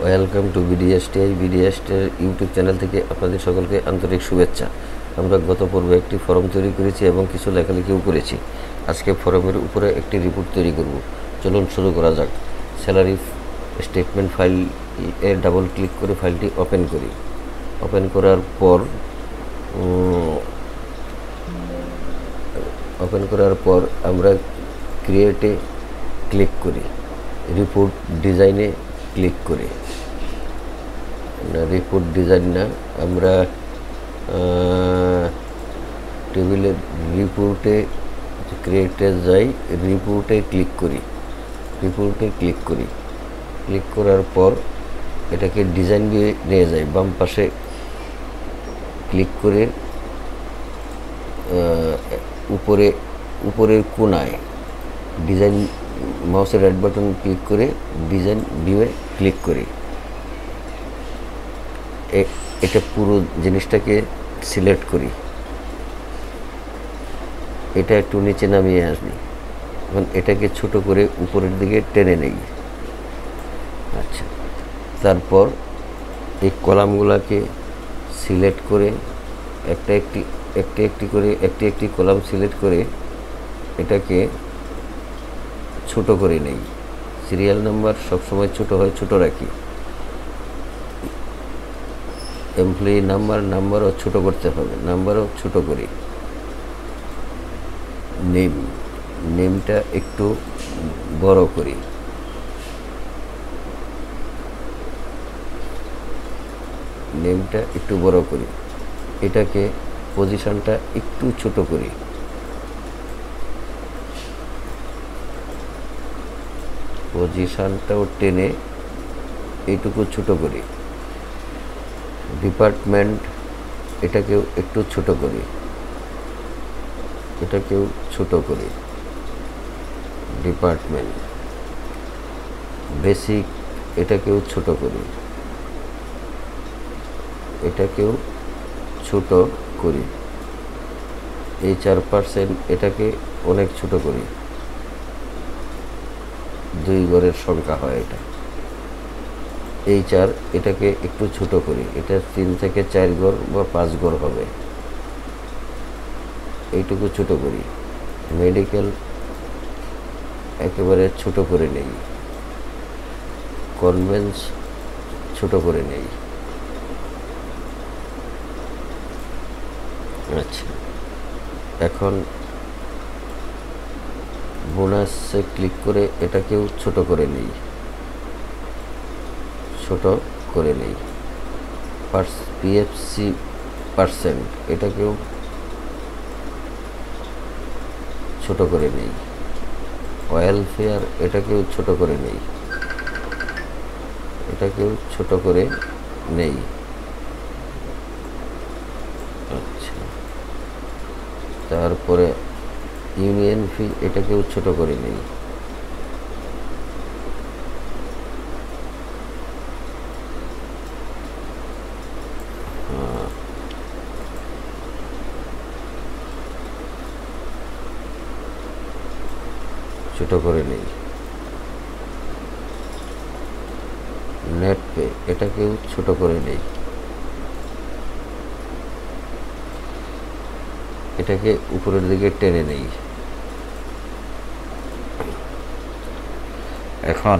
Welcome to BDSTI. বিডিএসটির YouTube channel থেকে আপনাদের সকলকে আন্তরিক শুভেচ্ছা। আমরা গত পর্বে একটি ফর্ম তৈরি করেছি এবং কিছু লেখালেখিও করেছি। আজকে ফর্মের উপরে একটি রিপোর্ট তৈরি করব। চলুন শুরু করা যাক। স্যালারি স্টেটমেন্ট ফাইল এ ডাবল ক্লিক করে ফাইলটি ওপেন করি। ওপেন করার পর আমরা ক্রিয়েটে ক্লিক করি, রিপোর্ট ডিজাইনে ক্লিক করি। রিপোর্ট ডিজাইন না, আমরা টেবিলের রিপোর্টে ক্রিয়েটে যাই, রিপোর্টে ক্লিক করি। ক্লিক করার পর এটাকে ডিজাইন দিয়ে নিয়ে যাই। বাম পাশে ক্লিক করে উপরের কোণায় ডিজাইন, মাউসের রাইট বাটন ক্লিক করে ডিজাইন ভিউয়ে ক্লিক করি। এটা পুরো জিনিসটাকে সিলেক্ট করি। এটা একটু নিচে নামিয়ে আসবি। এখন এটাকে ছোট করে উপরের দিকে টেনে নেই। আচ্ছা, তারপর এই কলামগুলোকে সিলেক্ট করে একটি কলাম সিলেক্ট করে এটাকে ছোট করে নেই। সিরিয়াল নাম্বার সবসময় ছোট হয়, ছোট রাখি। এমপ্লয়ি নাম্বারও ছোট করতে হবে, নাম্বারও ছোট করি। নেমটা একটু বড় করি। এটাকে পজিশনটা একটু ছোট করি। পজিশনটাও টেনে এইটুকু ছোট করি। ডিপার্টমেন্ট এটাকেও একটু ছোট করি। ডিপার্টমেন্ট বেসিক এটাকেও ছোট করি। এই 4% এটাকে অনেক ছোট করি। 2 ঘরের সংখ্যা হয় এটা। এই 4 এটাকে একটু ছোট করি। এটা 3 থেকে 4 ঘর বা 5 ঘর হবে। এইটুকু ছোট করি। মেডিকেল একেবারে ছোট করে নেই। কনভেন্স ছোট করে নেই। আচ্ছা, এখন বোনাসে ক্লিক করে এটাকেও ছোট করে নেই। পিএফসি পার্সেন্ট এটাকেও ছোট করে নেই। ওয়েলফেয়ার এটাকেও ছোট করে নেই। আচ্ছা, তারপরে ইউনিয়ন ফি এটাকেও ছোট করে নেই। নেট পে এটাকেও ছোট করে নেই। এটাকে উপরের দিকে টেনে নেই। এখন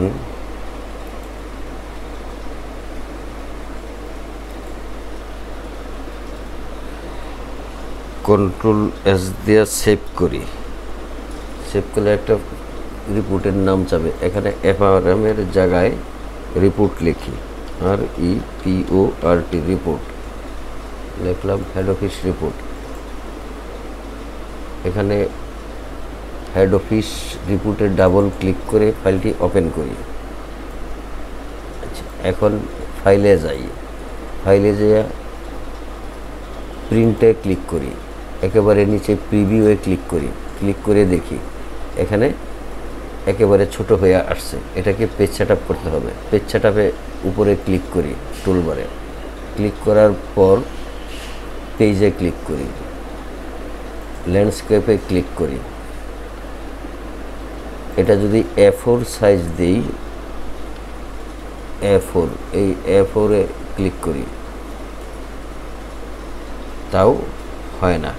কন্ট্রোল এস দিয়ে সেভ করি। সেভ করলে একটা রিপোর্টের নাম চাবে। এখানে এফআরএমের জায়গায় রিপোর্ট লিখি, REPORT রিপোর্ট লিখলাম। Head office report. এখানে হেড অফিস রিপোর্টে ডাবল ক্লিক করে ফাইলটি ওপেন করি। আচ্ছা, এখন ফাইলে যাই। যেয়ে প্রিন্টে ক্লিক করি। একেবারে নিচে প্রিভিউয়ে ক্লিক করে দেখি এখানে একেবারে ছোট হয়ে আসছে। এটাকে পেজ সেটআপ করতে হবে। পেজ সেটআপে উপরে ক্লিক করি, টুলবারে ক্লিক করার পর পেজে ক্লিক করি, ল্যান্ডস্কেপে ক্লিক করি। এটা যদি A4 সাইজ দিই A4, এই A4-এ ক্লিক করি, তাও হয় না,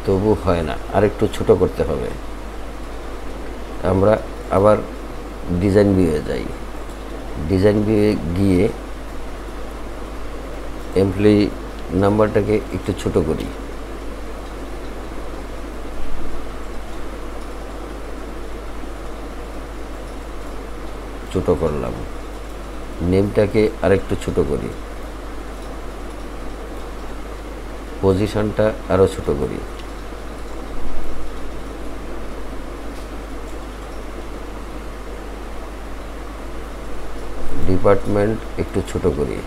তবু হয় না, আরেকটু ছোট করতে হবে। আমরা আবার ডিজাইন ভিউয়ে যাই, ডিজাইন ভিউয়ে গিয়ে এমপ্লয়ি নাম্বারটাকে একটু ছোট করি, ছোট করলাম। নেমটাকে আরেকটু ছোট করি, পজিশনটা আরও ছোট করি, ডিপার্টমেন্ট একটু ছোট করি,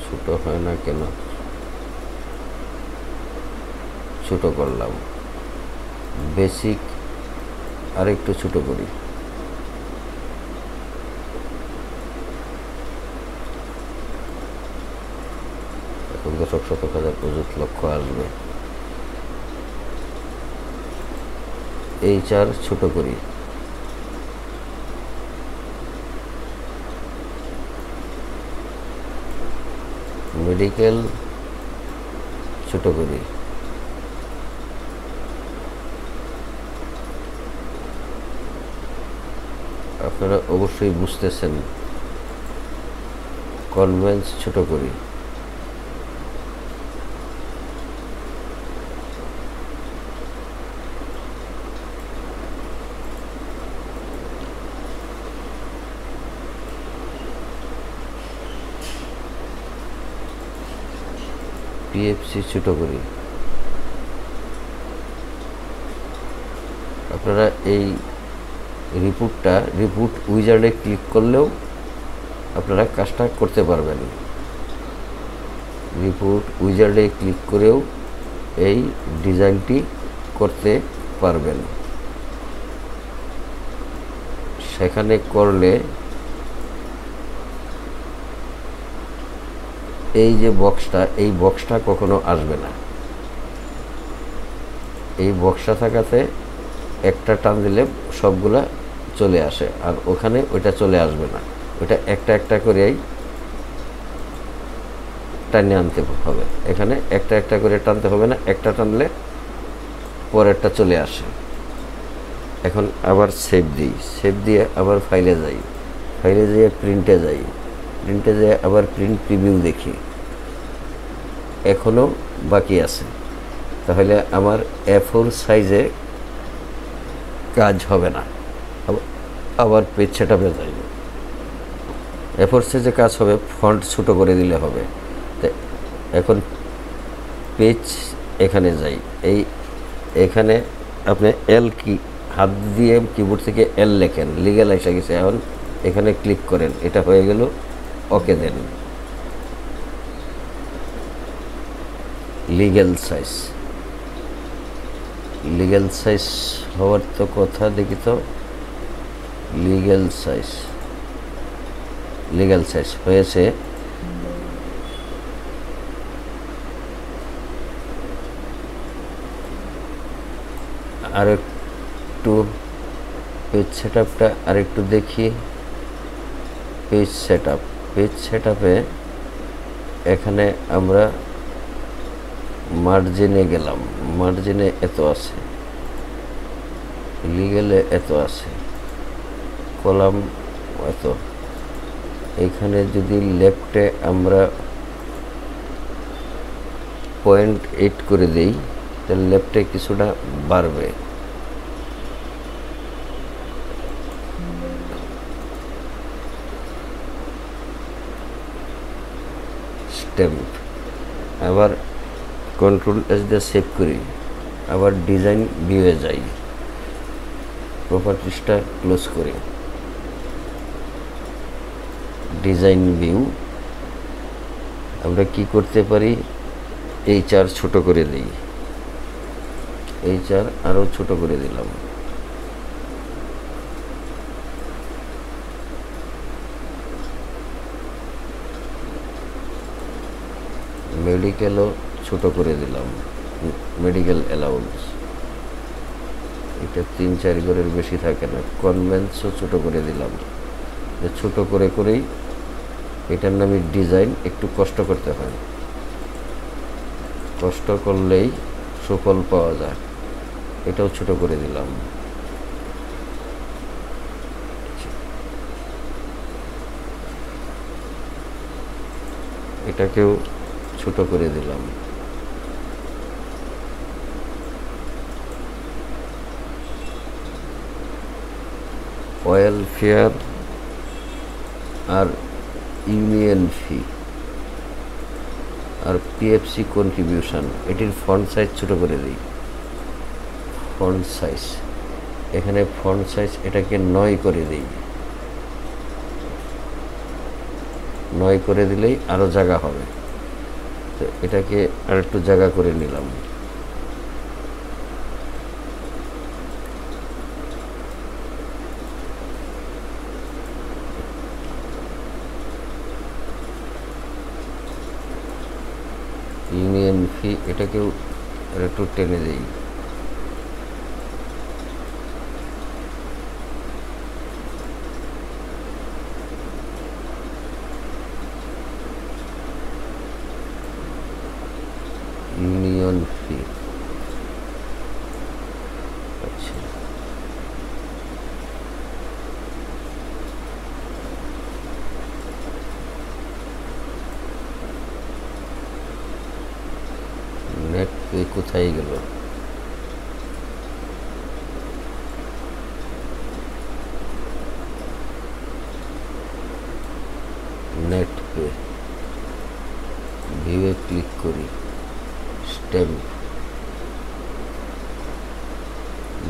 ছোট হয় না কেন, ছোট করলাম। বেসিক আরেকটু ছোট করি, এখন 10,000 প্রযুক্ত লক্ষ্য আসবে। HR ছোট করি, মেডিকেল ছোট করি, আপনারা অবশ্যই বুঝতেছেন। কনভেন্স ছোট করি, PFC ছোট করি। আপনারা এই রিপোর্ট উইজার্ডে ক্লিক করলেও আপনারা কাজটা করতে পারবেন। রিপোর্ট উইজার্ডে ক্লিক করেও এই ডিজাইনটি করতে পারবেন। সেখানে করলে এই যে এই বক্সটা কখনো আসবে না। এই বক্সটা থাকাতে একটা টান দিলে সবগুলা চলে আসে, আর ওখানে ওইটা চলে আসবে না। ওইটা একটা একটা করেই টানে আনতে হবে। এখানে একটা একটা করে টানতে হবে না, একটা টানলে পরেরটা চলে আসে। এখন আবার সেভ দিই, সেভ দিয়ে আবার ফাইলে যাই, ফাইলে যেয়ে প্রিন্টে যাই, প্রিন্টে যেয়ে আবার প্রিন্ট প্রিভিউ দেখি, এখনও বাকি আছে। তাহলে আমার A4 সাইজে কাজ হবে না। আবার পেজ সেটআপে যাই, A4 সাইজে কাজ হবে, ফন্ট ছোট করে দিলে হবে। তো এখন পেজ এখানে যাই, এখানে আপনি L কি হাত দিয়ে কিবোর্ড থেকে L লেখেন, লিগ্যাল এসে গেছে। এখন এখানে ক্লিক করেন, এটা হয়ে গেল, ওকে দেন। লিগ্যাল সাইজ হওয়ার তো কথা, দেখি তো। লিগ্যাল সাইজ হয়েছে। আর একটু পেজ সেটআপটা আরেকটু দেখি। পেজ সেটআপে এখানে আমরা মার্জিনে গেলাম, মার্জিনে এত আছে, লিগেলে এত আছে, কলাম এত। এখানে যদি লেফটে আমরা 0.8 করে দেই, তাহলে লেফটে কিছুটা বাড়বে। স্ট্যাম্প আবার Ctrl+S দিয়ে সেভ করি, আবার ডিজাইন ভিউয়ে যাই, প্রপার্টিসটা ক্লোজ করি। ডিজাইন ভিউ আমরা কি করতে পারি, HR ছোট করে দিই, HR আরও ছোট করে দিলাম। মেডিকেলও ছোট করে দিলাম, মেডিকেল অ্যালাউন্স। এটা 3-4 ঘরের বেশি থাকে না। কনভেন্সও ছোট করে দিলাম, ছোট করে করেই এটার নামে ডিজাইন। একটু কষ্ট করতে হয়, কষ্ট করলেই সুফল পাওয়া যায়। এটাও ছোট করে দিলাম। এটাকেও ছোট করে দিলাম। ওয়েলফেয়ার আর ইউনিয়ন ফি আর পিএফসি কন্ট্রিবিউশন, এটির ফন্ট সাইজ ছোট করে দিই। ফন্ট সাইজ, এখানে ফন্ট সাইজ এটাকে 9 করে দিই। 9 করে দিলেই আরও জায়গা হবে। তো এটাকে আর একটু জায়গা করে নিলাম। ইউনিয়ন ফি এটাকেও আর একটু টেনে দিই। ইউনিয়ন ফি, আচ্ছা, নেট পে কোথায় গেল? নেট পে, ভিউয়ে ক্লিক করি, স্ট্যাম্প।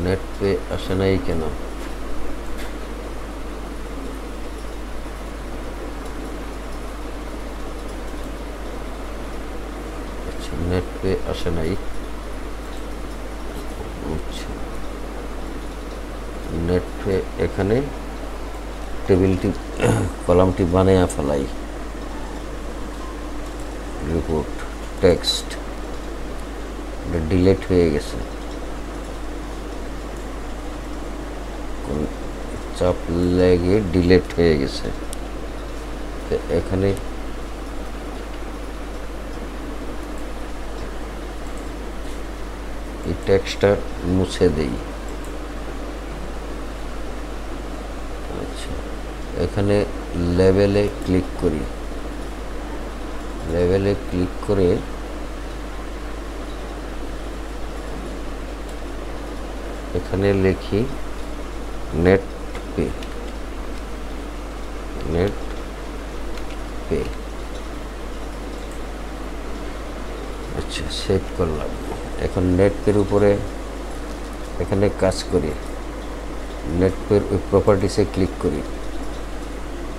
নেট পে আসে নাই কেন? আচ্ছা, নেট পে আসে নাই। আচ্ছা, নেট পে এখানে টেবিলটি কলামটি বানিয়ে ফেলাই। রিপোর্ট টেক্সট, এটা ডিলেট হয়ে গেছে, চাপ লেগে ডিলেট হয়ে গেছে। তো এখানে এই টেক্সটটা মুছে দেই। আচ্ছা, এখানে লেবেলে ক্লিক করি। লেবেলে ক্লিক করে এখানে লিখি নেট পে। নেট পে, আচ্ছা, সেভ করলাম। এখন নেট পের উপরে এখানে কাজ করি। নেট পের ওই প্রপার্টিসে ক্লিক করি।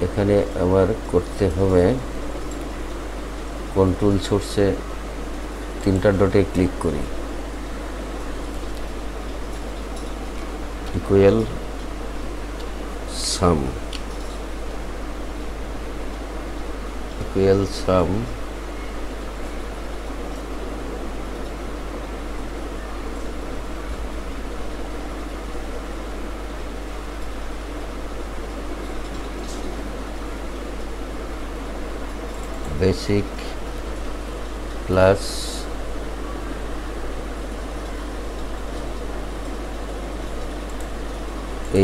এখানে আমার করতে হবে কন্ট্রোল সোর্সে 3টা ডটে ক্লিক করি। Equal sum, equal sum, basic plus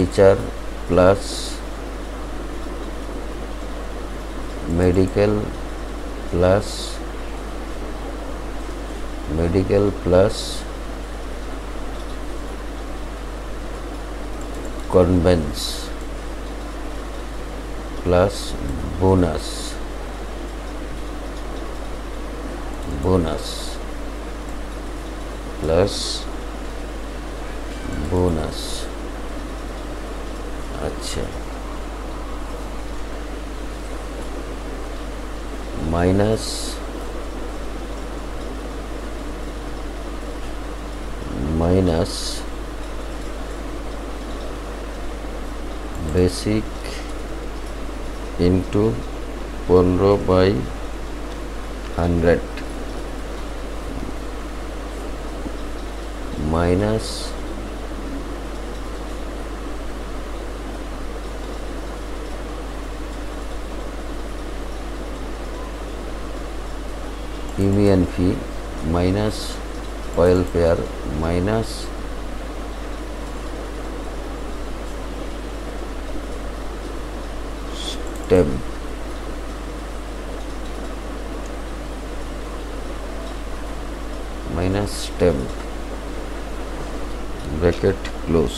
HR plus medical plus medical plus conveyance plus bonus, bonus plus bonus. আচ্ছা, minus minus basic into 15/100 minus union fee minus welfare minus stamp bracket close.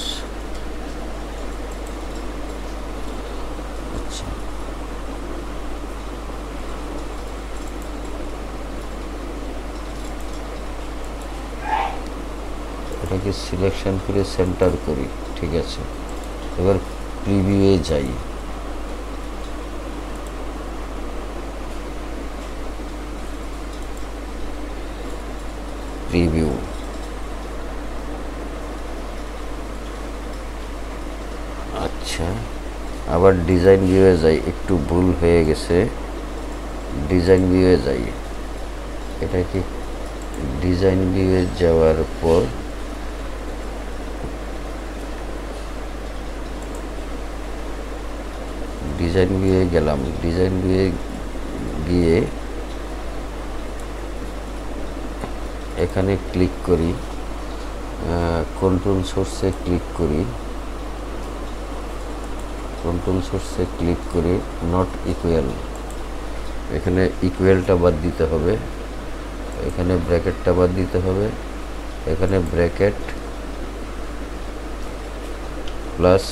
আচ্ছা, এটাকে selection করে centre করি, ঠিক আছে। এবার প্রিভিউয়ে যাই, preview, আচ্ছা আবার ডিজাইন ভিউয়ে যাই, একটু ভুল হয়ে গেছে, ডিজাইন ভিউয়ে যাই। এটাকে ডিজাইন ভিউয়ে যাওয়ার পর ডিজাইন ভিউয়ে গেলাম, ডিজাইন ভিউয়ে গিয়ে এখানে ক্লিক করি, কন্ট্রোল সোর্সে ক্লিক করি, কন্ট্রোল সোর্সে ক্লিক করে নট ইকুয়াল, এখানে ইকুয়ালটা বাদ দিতে হবে, এখানে ব্র্যাকেটটা বাদ দিতে হবে, এখানে ব্র্যাকেট প্লাস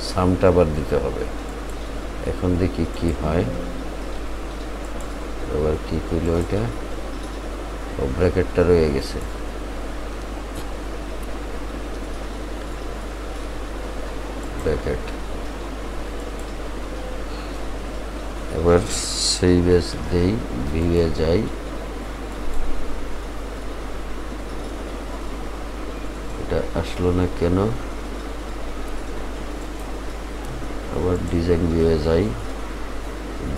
সামটা বাদ দিতে হবে। এখন দেখি কি হয়, এবার কি করলো, এটা ব্র্যাকেটটা রয়ে গেছে। ব্র্যাকেট এবার সেই বেস দেই, ভিউয়ে যাই, এটা আসলো না কেন, আবার ডিজাইন ভিউয়ে যাই,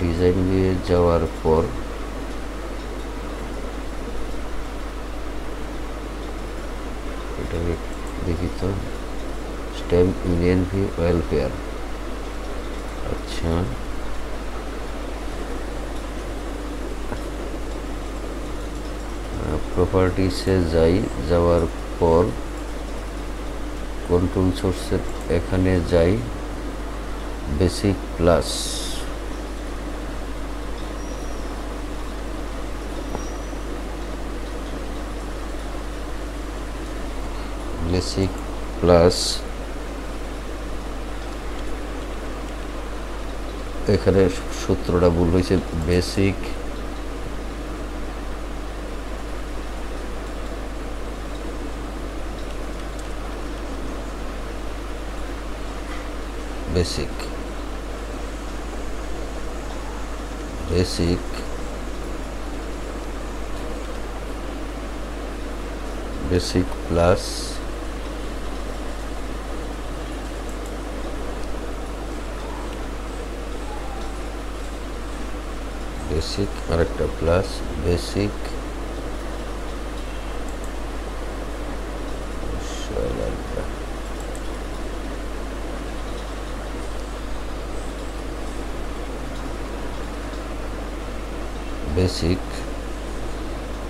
ডিজাইন ভিউয়ে যাওয়ার পর এটাকে দেখি তো, স্ট্যাম্প ইউনিয়ন ফি ওয়েলফেয়ার, আচ্ছা প্রপার্টিসে যাই, যাওয়ার পর কন্ট্রোল সোর্সের এখানে যাই, বেসিক প্লাস, বেসিক প্লাস, এখানে সূত্রটা ভুল হয়েছে, basic basic basic basic plus basic আরেকটা প্লাস বেসিক বেসিক,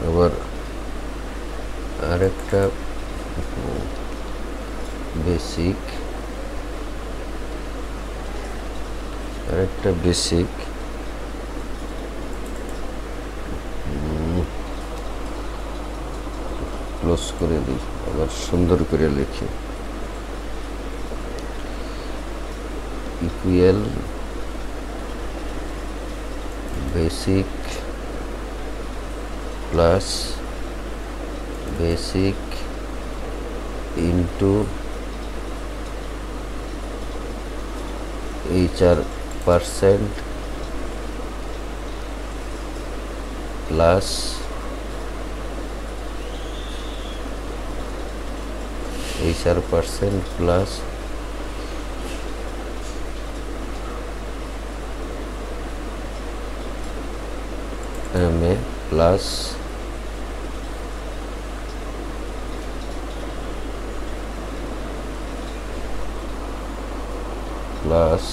আবার আরেকটা বেসিক, আরেকটা বেসিক, ক্লোজ করে দিই, আবার সুন্দর করে লিখি, equal basic plus basic into HR% plus HR% plus MA plus plus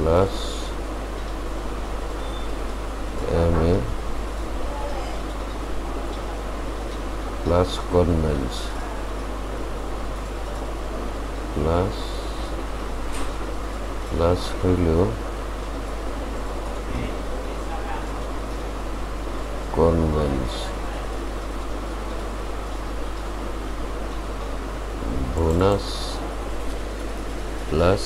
plus MA plus conveyance plus হইল conveyance bonus plus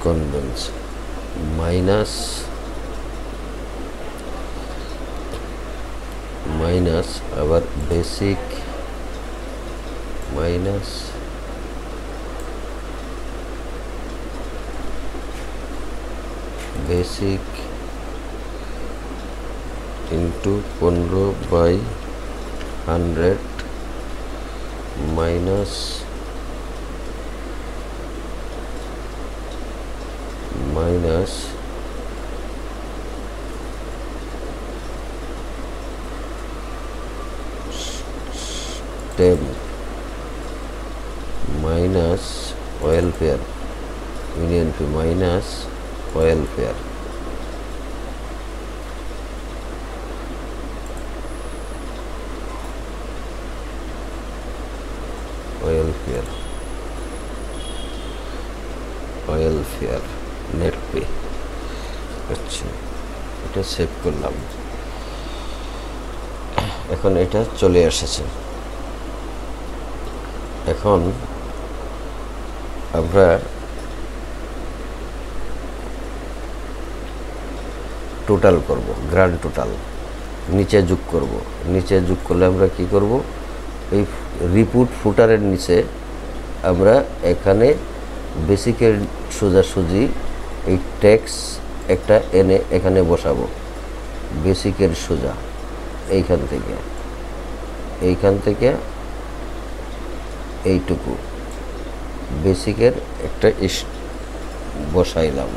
conveyance minus আবার basic minus basic into 15/100 minus ten minus welfare union fee minus welfare net pay. আচ্ছা, এটা save করলাম। এখন এটা চলে এসেছে। এখন আমরা টোটাল করব, গ্র্যান্ড টোটাল নিচে যোগ করব। নিচে যোগ করলে আমরা কি করব, এই রিপোর্ট ফুটারের নিচে আমরা এখানে বেসিকের সোজাসুজি এই ট্যাক্স একটা এনে এখানে বসাবো। বেসিকের সোজা এইখান থেকে এইটুকু বেসিকের একটা বসাইলাম।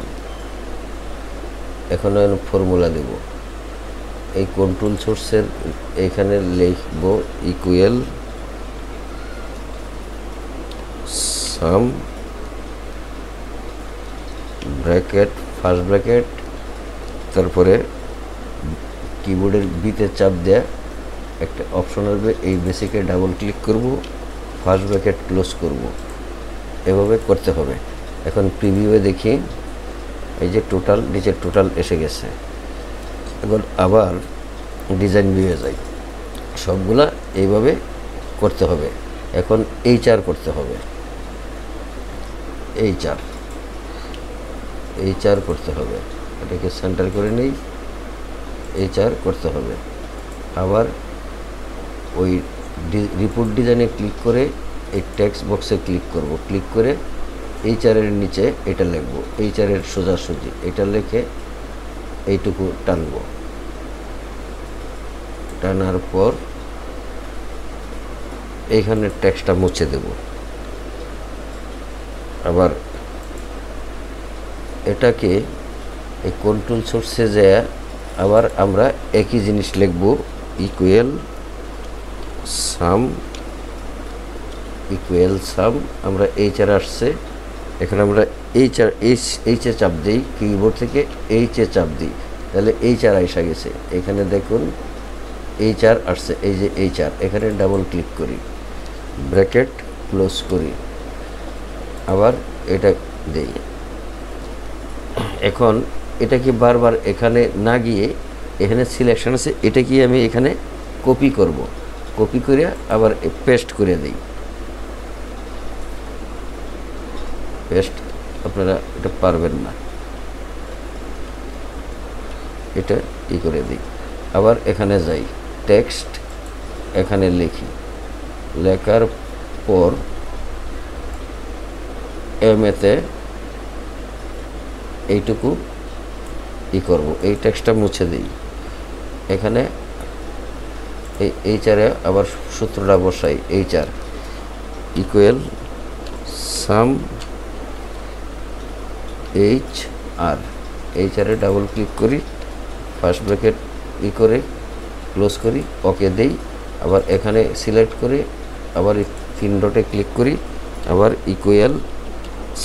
এখন ফর্মুলা দেব। এই কন্ট্রোল সোর্সের এখানে লিখব ইকুয়াল সাম ব্র্যাকেট ফার্স্ট ব্র্যাকেট, তারপরে কিবোর্ডের বিতে চাপ দেয়া একটা অপশন আসবে, এই বেসিকে ডাবল ক্লিক করব, ফার্স্ট ব্র্যাকেট ক্লোজ করব। এভাবে করতে হবে। এখন প্রিভিউয়ে দেখি, এই যে টোটাল, নিচের টোটাল এসে গেছে। এখন আবার ডিজাইন ভিউয়ে যাই, সবগুলা এইভাবে করতে হবে। এখন HR করতে হবে, HR করতে হবে। এটাকে সেন্টার করে নেই, HR করতে হবে। আবার ওই রিপোর্ট ডিজাইনে ক্লিক করে এই টেক্সট বক্সে ক্লিক করব। ক্লিক করে HR এর নিচে এটা লিখব, HR এর সোজাসুজি এটা লিখে এইটুকু টানব। টানার পর এইখানে টেক্সটটা মুছে দেব। আবার এটাকে এই কন্ট্রোল সোর্সে যায় আবার আমরা একই জিনিস লিখব, ইকুয়াল সাম। আমরা HR আসছে, এখানে আমরা এইচে চাপ দিই, কিবোর্ড থেকে এইচে চাপ দিই, তাহলে HR আইসা গেছে। এখানে দেখুন HR আসছে, এই যে HR, এখানে ডাবল ক্লিক করি, ব্র্যাকেট ক্লোজ করি, আবার এটা দেই। এখন এটা কি বারবার এখানে না গিয়ে এখানে সিলেকশন আছে, এটা কি আমি এখানে কপি করব। কপি করে আবার পেস্ট করে দিই। পেস্ট আপনারা এটা পারবেন না, এটা করে দিই। আবার এখানে যাই, টেক্সট এখানে লিখি, লেখার পর MA-তে এইটুকু করব, এই টেক্সটটা মুছে দিই। এখানে এই HR-এ আবার সূত্রটা বসাই, HR ইকুয়াল সাম HR, HR-এ ডাবল ক্লিক করি, ফার্স্ট ব্র্যাকেট করে ক্লোজ করি, ওকে দেই, আবার এখানে সিলেক্ট করে আবার 3 ডটে ক্লিক করি, আবার ইকুয়াল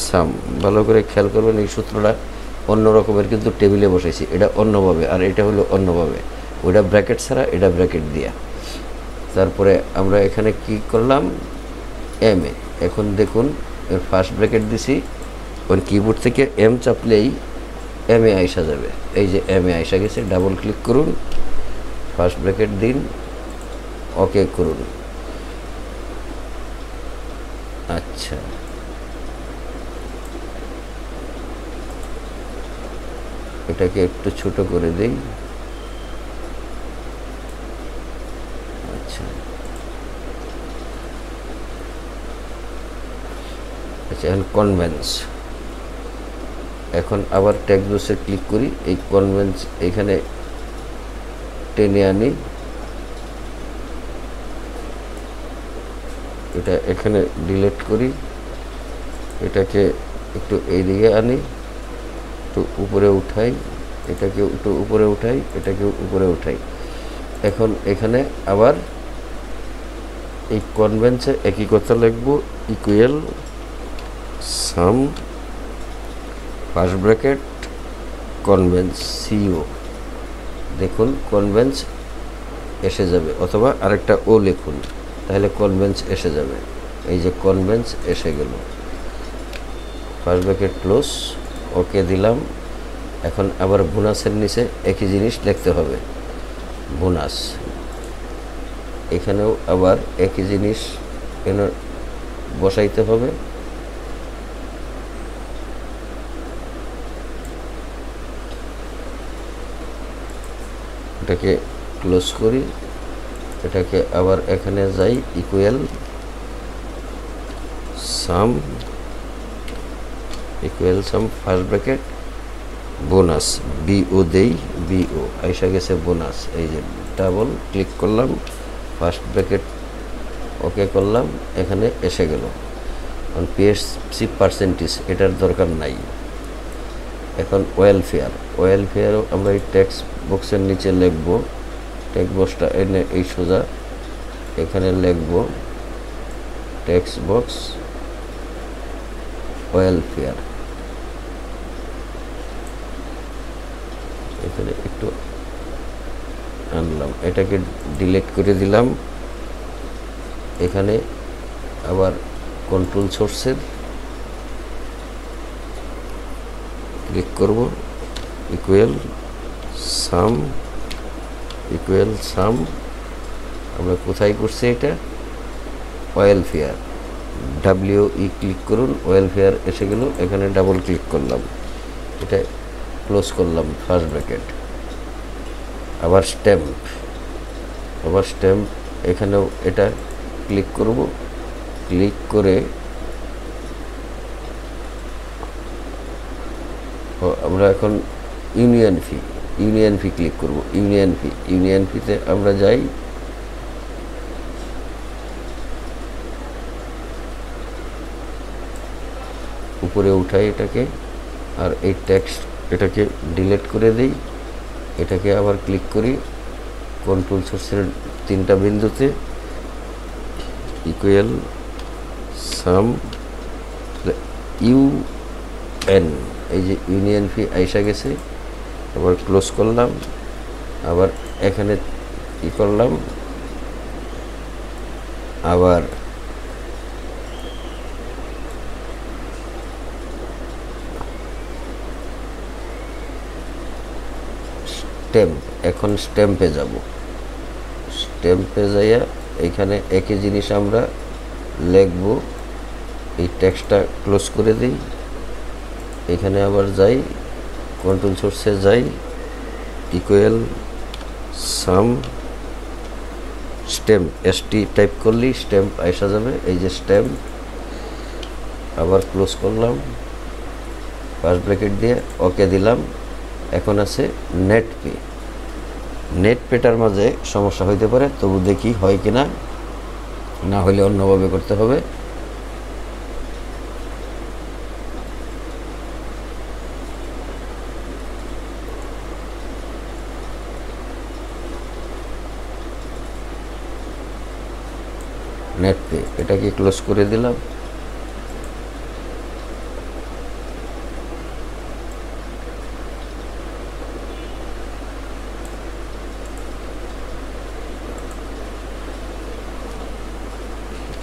সাম। ভালো করে খেয়াল করবেন, এই সূত্রটা অন্য রকমের কিন্তু টেবিলে বসাইছি, এটা অন্যভাবে, আর এটা হলো অন্যভাবে, ওইটা ব্র্যাকেট ছাড়া, এটা ব্র্যাকেট দিয়া। তারপরে আমরা এখানে কি করলাম, এম এ। এখন দেখুন এর ফার্স্ট ব্র্যাকেট দিছি, ওর কিবোর্ড থেকে এম চাপলেই এম এ আইসা যাবে। এই যে এম এ আইসা গেছে, ডাবল ক্লিক করুন, ফার্স্ট ব্র্যাকেট দিন, ওকে করুন। আচ্ছা, এটাকে একটু ছোট করে দেই। আচ্ছা আচ্ছা, এখন কনভেন্স। এখন আবার টেক্সট বক্সে ক্লিক করি, এই কনভেন্স এখানে টেনে আনি, এটা এখানে ডিলিট করি, এটাকে একটু এইদিকে আনি, একটু উপরে উঠাই, এটাকে একটু উপরে উঠাই, এটাকে উপরে উঠাই। এখন এখানে আবার এই কনভেন্সে একই কথা লিখব, ইকুয়াল সাম ফার্স্ট ব্র্যাকেট কনভেন্স সিও। দেখুন কনভেন্স এসে যাবে, অথবা আরেকটা ও লিখুন, তাহলে কনভেন্স এসে যাবে। এই যে কনভেন্স এসে গেল, ফার্স্ট ব্র্যাকেট ক্লোজ, ওকে দিলাম। এখন আবার বোনাসের নিচে একই জিনিস লিখতে হবে, বোনাস। এখানেও আবার একই জিনিস এনে বসাইতে হবে। এটাকে ক্লোজ করি, এটাকে আবার এখানে যাই, equal sum, equal sum first bracket bonus, বিও দেই, বিও আইসা গেছে বোনাস। এই যে ডাবল ক্লিক করলাম, ফার্স্ট ব্র্যাকেট ওকে করলাম, এখানে এসে গেল। এখন পিএসসি পার্সেন্টেজ এটার দরকার নাই। এখন ওয়েলফেয়ার, ওয়েলফেয়ারও আমরা এই টেক্সট বক্সের নিচে লিখব, টেক্সট বক্সটা এনে এই সোজা এখানে লিখব, টেক্সট বক্স ওয়েলফেয়ার। এখানে একটু আনলাম, এটাকে ডিলিট করে দিলাম। এখানে আবার কন্ট্রোল সোর্সের ক্লিক করব, ইকুয়াল সাম, ইকুয়াল সাম। আমরা কোথায় করছি এটা, ওয়েলফেয়ার, ডাব্লিউই ক্লিক করুন, ওয়েলফেয়ার এসে গেল। এখানে ডাবল ক্লিক করলাম, এটা ক্লোজ করলাম, ফার্স্ট ব্র্যাকেট। আবার স্ট্যাম্প, আবার স্ট্যাম্প, এখানেও এটা ক্লিক করব, ক্লিক করে আমরা এখন ইউনিয়ন ফি, ইউনিয়ন ফি ক্লিক করব, ইউনিয়ন ফি, ইউনিয়ন ফিতে আমরা যাই, উপরে উঠাই এটাকে, আর এই টেক্সট এটাকে ডিলিট করে দিই, এটাকে আবার ক্লিক করি, কন্ট্রোল সোর্সের 3টা বিন্দুতে, ইকুয়াল সাম ইউএন, এই যে ইউনিয়ন ফি আইসা গেছে। আবার ক্লোজ করলাম, আবার এখানে ই করলাম, আবার স্ট্যাম্প, এখন স্ট্যাম্পে যাব, স্ট্যাম্পে যাইয়া এখানে একই জিনিস আমরা লিখব, এই টেক্সটটা ক্লোজ করে দিই, এখানে আবার যাই, কন্ট্রোল সোর্সে যাই, ইকুয়াল সাম স্ট্যাম্প, এসটি টাইপ করলেই স্ট্যাম্প আসা যাবে। এই যে স্ট্যাম্প, আবার ক্লোজ করলাম, ফার্স্ট ব্র্যাকেট দিয়ে ওকে দিলাম। এখন আছে নেট পে, নেট পেটার মাঝে সমস্যা হইতে পারে, তবু দেখি হয় কিনা, না হলে অন্যভাবে করতে হবে। নেটপে, এটাকে ক্লোজ করে দিলাম।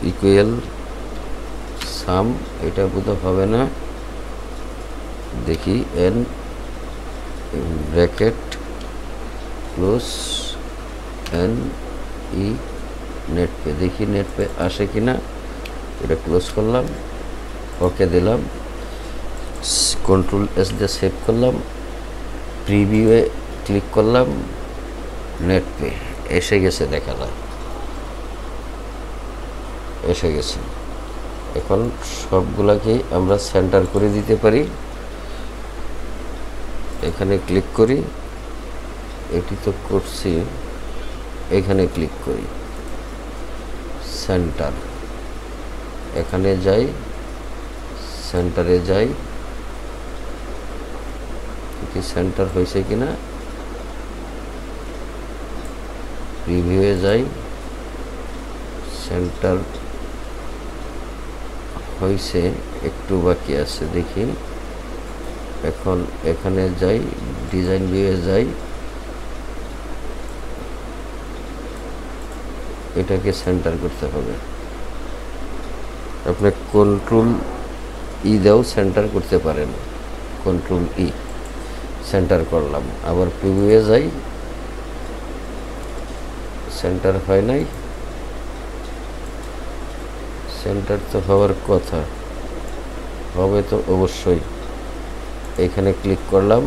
ইকুয়াল সাম, এটা বোধহয় হবে না, দেখি N bracket close N E নেটপে, দেখি নেটপে আসে কিনা। এটা ক্লোজ করলাম, ওকে দিলাম, কন্ট্রোল এস দিয়ে সেভ করলাম, প্রিভিউয়ে ক্লিক করলাম, নেটপে এসে গেছে, দেখালাম এসে গেছে। এখন সবগুলাকে আমরা সেন্টার করে দিতে পারি। এখানে ক্লিক করি, এটি তো করছি, এখানে ক্লিক করি, সেন্টার, এখানে যাই, সেন্টারে যাই, কি সেন্টার হয়েছে কিনা, প্রিভিউয়ে যাই, সেন্টার হয়েছে, একটু বাকি আছে দেখি। এখন এখানে যাই, ডিজাইন ভিউয়ে যাই, এটাকে সেন্টার করতে হবে। আপনি কন্ট্রোল ই দাও সেন্টার করতে পারেন, কন্ট্রোল ই, সেন্টার করলাম। আবার প্রিভিউয়ে যাই, সেন্টার হয় নাই, সেন্টার তো হওয়ার কথা, হবে তো অবশ্যই। এখানে ক্লিক করলাম,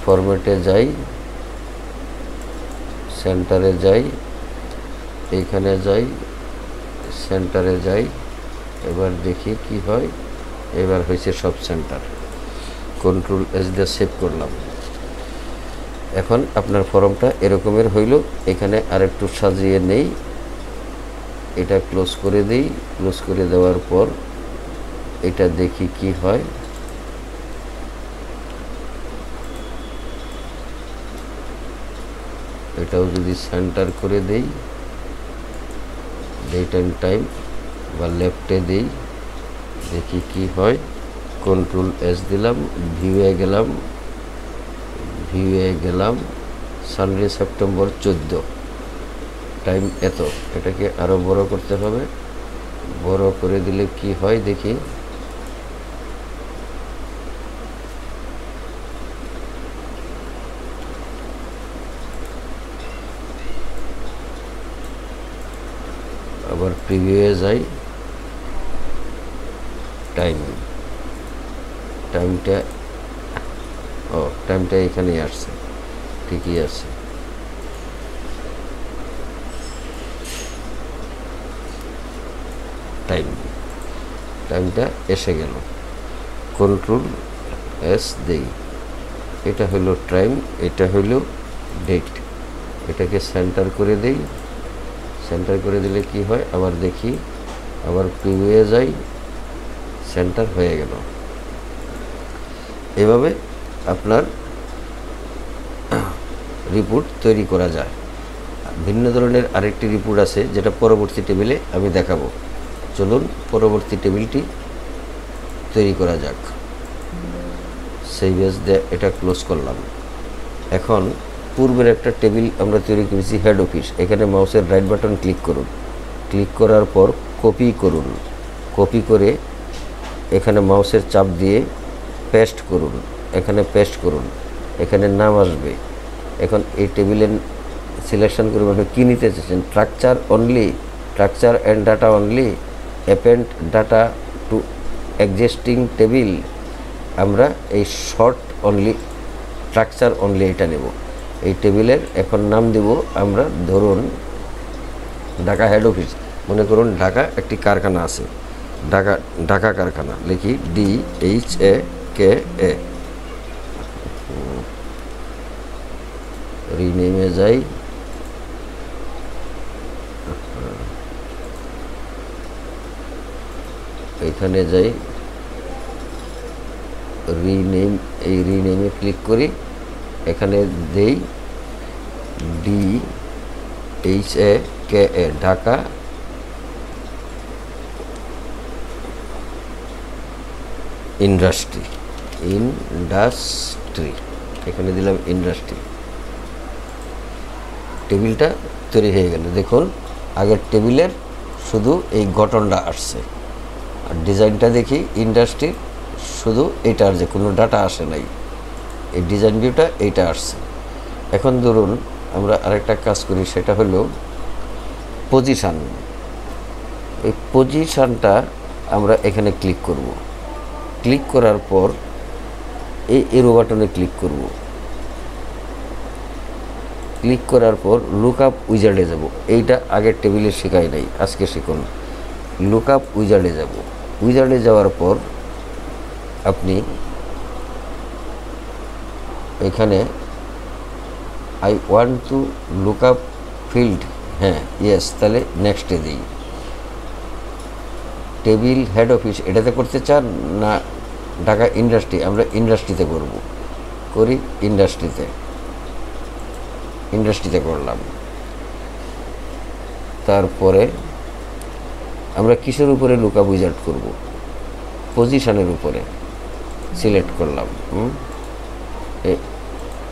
ফরম্যাটে যাই, সেন্টারে যাই, এইখানে যাই, সেন্টারে যাই, এবার দেখি কি হয়। এবার হয়েছে সব সেন্টার। কন্ট্রোল এস দিয়ে সেভ করলাম। এখন আপনার ফর্মটা এরকমের হইল। এখানে আরেকটু সাজিয়ে নেই, এটা ক্লোজ করে দিই, ক্লোজ করে দেওয়ার পর এটা দেখি কি হয়। এটাও যদি সেন্টার করে দেই, ডেট অ্যান্ড টাইম বা লেফটে দেই, দেখি কি হয়। কন্ট্রোল এস দিলাম, ভিউয়ে গেলাম, ভিউয়ে গেলাম, সানডে সেপ্টেম্বর 14, টাইম এত। এটাকে আরও বড় করতে হবে, বড় করে দিলে কি হয় দেখি। আবার প্রিভিউয়ে যাই, টাইমটা টাইমটা এখানেই আসছে, ঠিকই আছে। টাইমটা এসে গেল। কন্ট্রোল এস দেই, এটা হলো টাইম, এটা হলো ডেট। এটাকে সেন্টার করে দেই, সেন্টার করে দিলে কি হয় আবার দেখি। আবার প্রিভিউয়ে যাই, সেন্টার হয়ে গেল। এভাবে আপনার রিপোর্ট তৈরি করা যায়। ভিন্ন ধরনের আরেকটি রিপোর্ট আছে, যেটা পরবর্তী টেবিলে আমি দেখাবো। চলুন পরবর্তী টেবিলটি তৈরি করা যাক। সেই বেস দিয়ে এটা ক্লোজ করলাম। এখন পূর্বের একটা টেবিল আমরা তৈরি করেছি, হেড অফিস। এখানে মাউসের রাইট বাটন ক্লিক করুন, ক্লিক করার পর কপি করুন, কপি করে এখানে মাউসের চাপ দিয়ে পেস্ট করুন, এখানে পেস্ট করুন, এখানে নাম আসবে। এখন এই টেবিলের সিলেকশন করবেন আপনি কী নিতে চাইছেন, structure only, structure and data only, append data two existing table. আমরা এই শর্ট অনলি, স্ট্রাকচার অনলি এটা নেব। এই টেবিলের এখন নাম দেব আমরা, ধরুন ঢাকা হেড অফিস। মনে করুন ঢাকা একটি কারখানা আছে, ঢাকা কারখানা, লিখি DHAKA। রিনেমে যাই, এখানে যাই, রিনেম, এই রিনেমে ক্লিক করি, এখানে দেই DHAKA, ঢাকা ইন্ডাস্ট্রি, ইন্ডাস্ট্রি, এখানে দিলাম ইন্ডাস্ট্রি। টেবিলটা তৈরি হয়ে গেল। দেখুন আগের টেবিলের শুধু এই গঠনটা আসছে, আর ডিজাইনটা দেখি ইন্ডাস্ট্রির শুধু এইটার যে কোনো ডাটা আসে নাই, এই ডিজাইন ভিউটা এইটা আসছে। এখন ধরুন আমরা আরেকটা কাজ করি, সেটা হলো পজিশান। এই পজিশানটা আমরা এখানে ক্লিক করব। ক্লিক করার পর এই এরো বাটনে ক্লিক করব। ক্লিক করার পর লুক আপ উইজার্ডে যাব। এইটা আগের টেবিলে শেখাই নাই, আজকে শিখুন। লুক আপ উইজার্ডে যাব। উইজার্ডে যাওয়ার পর আপনি এখানে I want to look up field, হ্যাঁ ইয়েস, তাহলে নেক্সটে দিই। টেবিল হেড অফিস এটাতে করতে চান না ঢাকা ইন্ডাস্ট্রি? আমরা ইন্ডাস্ট্রিতে করব, করি ইন্ডাস্ট্রিতে করলাম। তারপরে আমরা কিসের উপরে লুকআপ উইজার্ড করব? পজিশনের উপরে সিলেক্ট করলাম।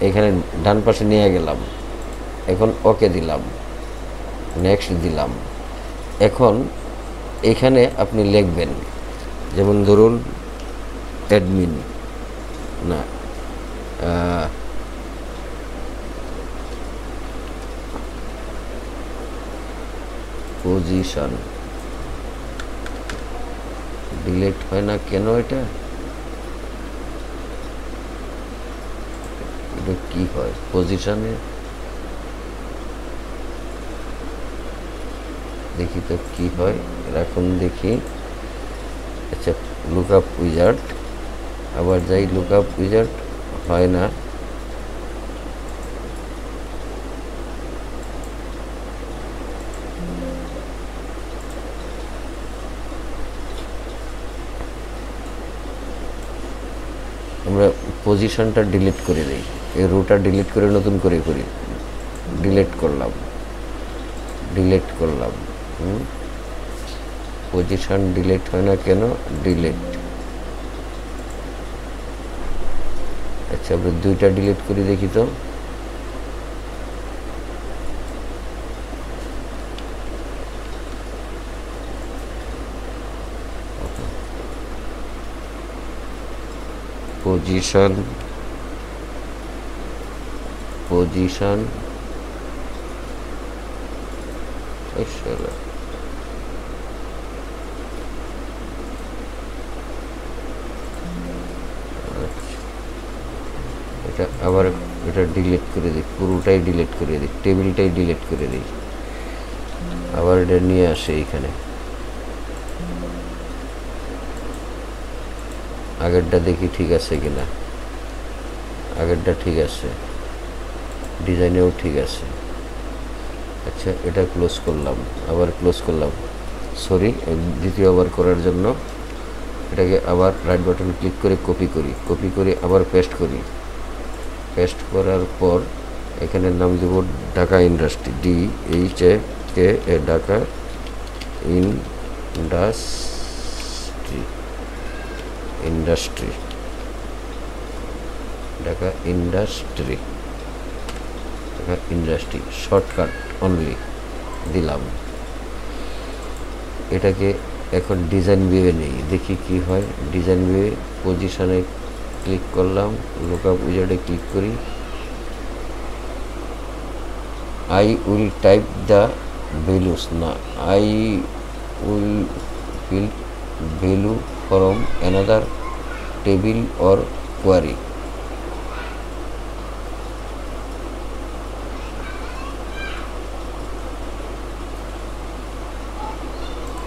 এখানে ডান পাশে নিয়ে গেলাম। এখন ওকে দিলাম, নেক্সট দিলাম। এখন এখানে আপনি লিখবেন, যেমন ধরুন অ্যাডমিন, না পজিশন, ডিলিট হয় না কেন? এটা কি হয় পজিশনে? দেখি তো কি হয়, এখন দেখি। আচ্ছা, লুক আপ উইজার্ড, আবার যাই, লুক আপ উইজার্ড হয় না। আমরা পজিশনটা ডিলিট করে দিই, এই রোটা ডিলিট করে নতুন করে করি। ডিলিট করলাম, পজিশন ডিলিট হয় না কেন? ডিলিট। আচ্ছা, আমরা দুইটা ডিলিট করি, দেখি তো। পজিশন এটা আবার এটা ডিলিট করে দিই, পুরোটাই ডিলিট করে দিই, টেবিলটাই ডিলিট করে দিই। আবার এটা নিয়ে আসে এখানে। আগেরটা দেখি ঠিক আছে কিনা। আগেরটা ঠিক আছে, ডিজাইনেও ঠিক আছে। আচ্ছা, এটা ক্লোজ করলাম, আবার ক্লোজ করলাম। সরি, দ্বিতীয়বার করার জন্য এটাকে আবার রাইট বাটন ক্লিক করে কপি করি আবার পেস্ট করি। পেস্ট করার পর এখানে নাম দেব Dhaka industry, DHAKA, Dhaka industry, Dhaka industry shortcut only দিলাম। এটাকে এখন ডিজাইন ভিউয়ে নেই, দেখি কি হয়। ডিজাইন ভিউয়ে পজিশনে ক্লিক করলাম, লুকআপ উইজার্ডে ক্লিক করি। I will type the values, না I will fill value from another table or query.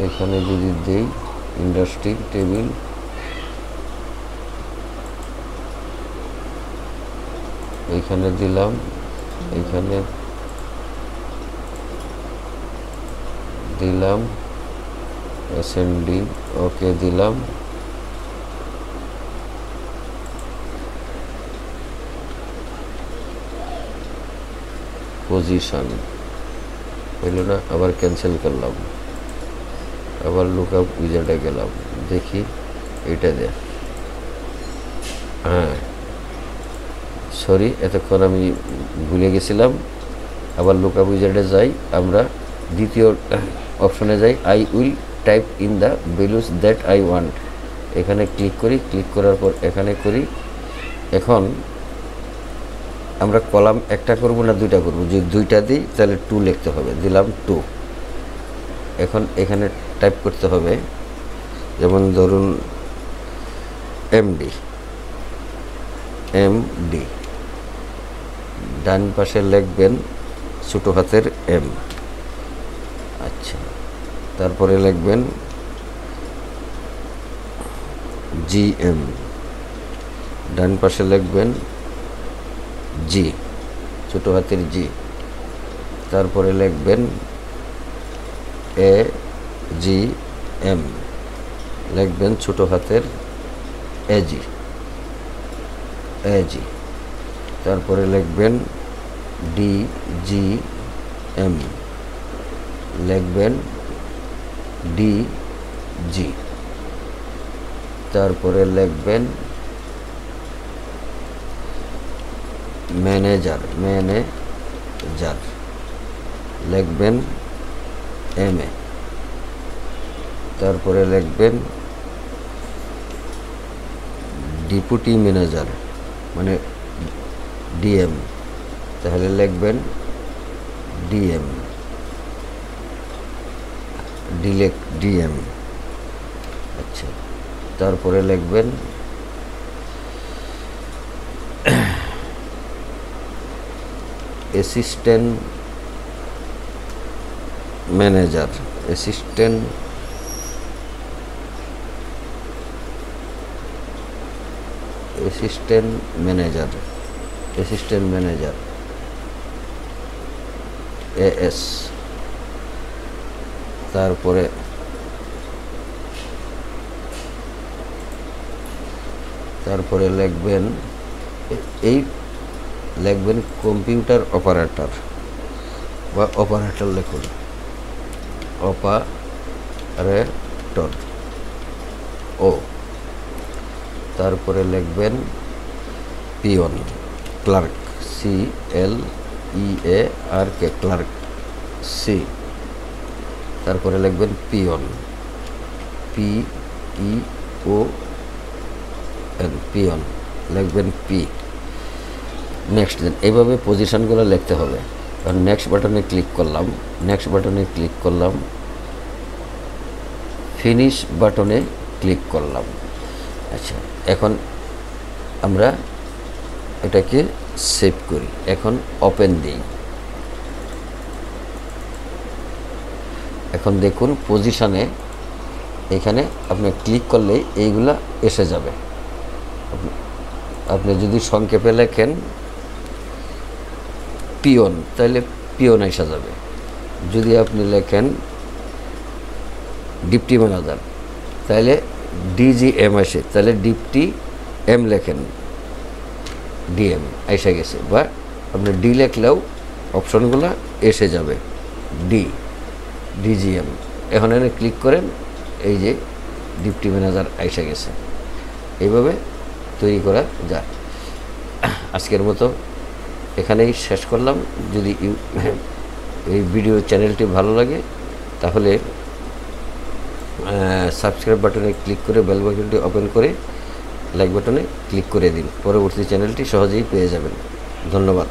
এখানে যদি দেই ইন্ডাস্ট্রি টেবিল, এইখানে দিলাম, এইখানে দিলাম SND, ওকে দিলাম। পজিশন হইল না, আবার ক্যান্সেল করলাম, আবার লুকআপ উইজার্ডে গেলাম, দেখি এটা দেয় হ্যাঁ সরি, এতক্ষণ আমি ভুলে গেছিলাম। আবার লুকআপ উইজার্ডে যাই, আমরা দ্বিতীয় অপশনে যাই, I will type in the values that I want. এখানে ক্লিক করি, ক্লিক করার পর এখানে করি। এখন আমরা কলাম একটা করব না দুইটা করব? যদি দুইটা দিই তাহলে 2 লিখতে হবে, দিলাম 2। এখন এখানে টাইপ করতে হবে, যেমন ধরুন এমডি, ডান পাশে লিখবেন ছোটো হাতের এম। আচ্ছা, তারপরে লিখবেন জিএম, ডান পাশে লিখবেন জি, ছোটো হাতের জি। তারপরে লিখবেন এ জি এম, লিখবেন ছোটো হাতের এজি, এজি। তারপরে লিখবেন ডি জি এম, লিখবেন ডি জি। তারপরে লিখবেন ম্যানেজার, লিখবেন এম এ। তারপরে লিখবেন ডেপুটি ম্যানেজার মানে ডিএম, তাহলে লিখবেন ডিএম, ডিএম। আচ্ছা, তারপরে লিখবেন assistant manager, assistant manager AS. তারপরে লিখবেন লিখবেন কম্পিউটার অপারেটর বা অপারেটর লিখুন, অপারেটর ও। তারপরে লিখবেন peon, clerk, CLEARK, clerk, C. তারপরে লিখবেন পিওন, PEON, পিওন, লিখবেন পি। নেক্সট দেন, এইভাবে পজিশনগুলো লিখতে হবে। আর নেক্সট বাটনে ক্লিক করলাম, ফিনিশ বাটনে ক্লিক করলাম। আচ্ছা, এখন আমরা এটাকে সেভ করি। এখন ওপেন দিই। এখন দেখুন পজিশনে এখানে আপনি ক্লিক করলে এইগুলা এসে যাবে। আপনি যদি সংক্ষেপে লেখেন পিওন, তাহলে পিওন এসে যাবে। যদি আপনি লেখেন ডিপটি ম্যানেজার, তাহলে ডিজিএম আসে, তাহলে ডিপটি এম লেখেন, ডিএম এসে গেছে। বা আপনি ডি লেখলেও অপশনগুলো এসে যাবে, ডিজিএম। এখন এনে ক্লিক করেন, এই যে ডিপটি ম্যানেজার এসে গেছে। এইভাবে তৈরি করা যায়। আজকের মতো এখানেই শেষ করলাম। যদি এই ভিডিও চ্যানেলটি ভালো লাগে তাহলে সাবস্ক্রাইব বাটনে ক্লিক করে বেল বাটনটি ওপেন করে লাইক বাটনে ক্লিক করে দিন। পরবর্তী চ্যানেলটি সহজেই পেয়ে যাবেন। ধন্যবাদ।